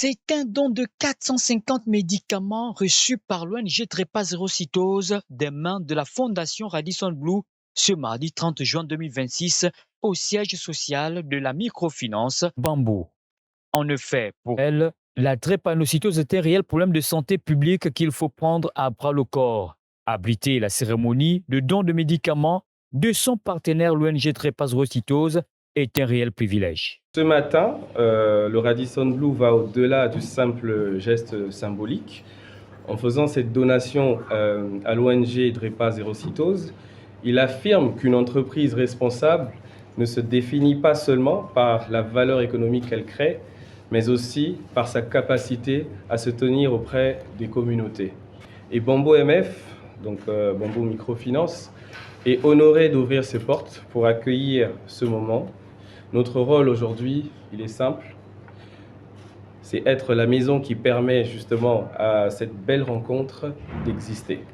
C'est un don de 450 médicaments reçus par l'ONG Drépanocytose des mains de la Fondation Radisson Blu ce mardi 30 juin 2026 au siège social de la microfinance Bambou. En effet, pour elle, la drépanocytose est un réel problème de santé publique qu'il faut prendre à bras le corps. Abriter la cérémonie de don de médicaments de son partenaire l'ONG Drépanocytose est un réel privilège. Ce matin, le Radisson Blu va au-delà du simple geste symbolique. En faisant cette donation à l'ONG Drépanocytose, il affirme qu'une entreprise responsable ne se définit pas seulement par la valeur économique qu'elle crée, mais aussi par sa capacité à se tenir auprès des communautés. Et Bambou MF, donc Bambou Microfinance, est honoré d'ouvrir ses portes pour accueillir ce moment. Notre rôle aujourd'hui, il est simple, c'est être la maison qui permet justement à cette belle rencontre d'exister.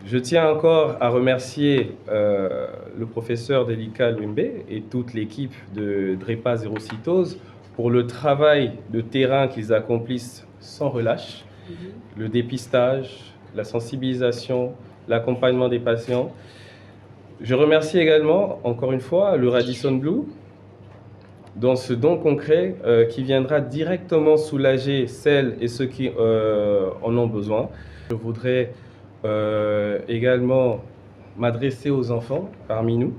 Je tiens encore à remercier le professeur Delika Lumbe et toute l'équipe de Drépanocytose pour le travail de terrain qu'ils accomplissent sans relâche, le dépistage, la sensibilisation, l'accompagnement des patients. Je remercie également, encore une fois, le Radisson Blu dans ce don concret qui viendra directement soulager celles et ceux qui en ont besoin. Je voudrais également m'adresser aux enfants parmi nous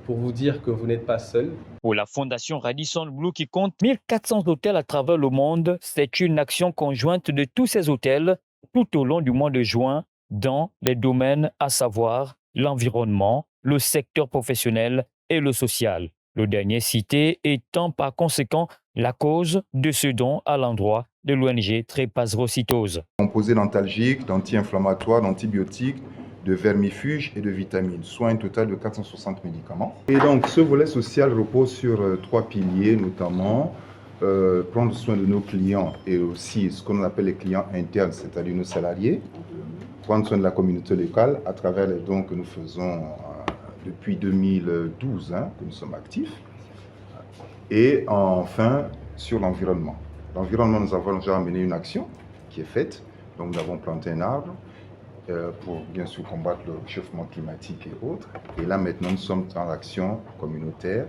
pour vous dire que vous n'êtes pas seuls. Pour la Fondation Radisson Blu qui compte 1400 hôtels à travers le monde, c'est une action conjointe de tous ces hôtels tout au long du mois de juin dans les domaines à savoir l'environnement, le secteur professionnel et le social. Le dernier cité étant par conséquent la cause de ce don à l'endroit de l'ONG Drépanocytose. Composé d'antalgiques, d'anti-inflammatoires, d'antibiotiques, de vermifuges et de vitamines, soit un total de 460 médicaments. Et donc ce volet social repose sur trois piliers, notamment prendre soin de nos clients et aussi ce qu'on appelle les clients internes, c'est-à-dire nos salariés, prendre soin de la communauté locale à travers les dons que nous faisons depuis 2012, que nous sommes actifs, et enfin sur l'environnement. L'environnement, nous avons déjà mené une action qui est faite, donc nous avons planté un arbre pour bien sûr combattre le réchauffement climatique et autres. Et là maintenant nous sommes dans l'action communautaire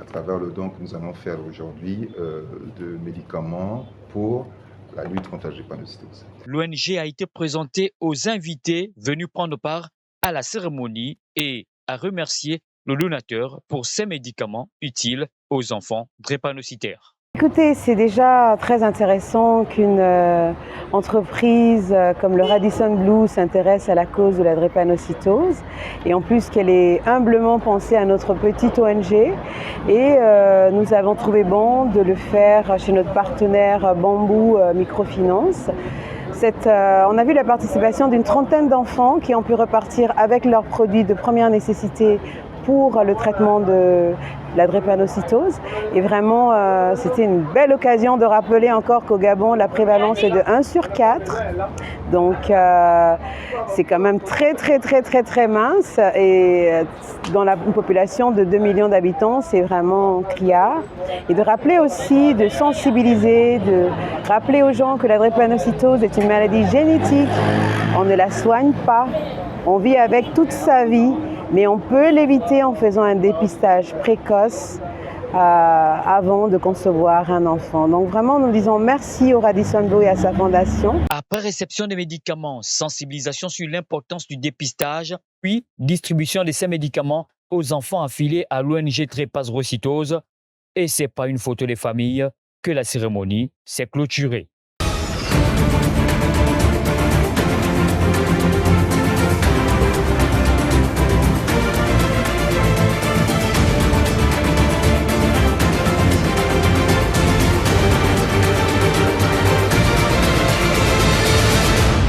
à travers le don que nous allons faire aujourd'hui de médicaments pour la lutte contre la drépanocytose. L'ONG a été présentée aux invités venus prendre part à la cérémonie et a remercié le donateur pour ces médicaments utiles aux enfants drépanocytaires. Écoutez, c'est déjà très intéressant qu'une entreprise comme le Radisson Blu s'intéresse à la cause de la drépanocytose et en plus qu'elle ait humblement pensé à notre petite ONG et nous avons trouvé bon de le faire chez notre partenaire Bambou Microfinance. On a vu la participation d'une trentaine d'enfants qui ont pu repartir avec leurs produits de première nécessité pour le traitement de la drépanocytose. Et vraiment, c'était une belle occasion de rappeler encore qu'au Gabon, la prévalence est de 1 sur 4. Donc, c'est quand même très mince. Et dans une population de 2 millions d'habitants, c'est vraiment criard. Et de rappeler aussi, de sensibiliser, de rappeler aux gens que la drépanocytose est une maladie génétique. On ne la soigne pas. On vit avec toute sa vie. Mais on peut l'éviter en faisant un dépistage précoce avant de concevoir un enfant. Donc vraiment, nous disons merci au Radisson Blu et à sa fondation. Après réception des médicaments, sensibilisation sur l'importance du dépistage, puis distribution de ces médicaments aux enfants affiliés à l'ONG Drépanocytose. Et c'est pas une photo des familles que la cérémonie s'est clôturée.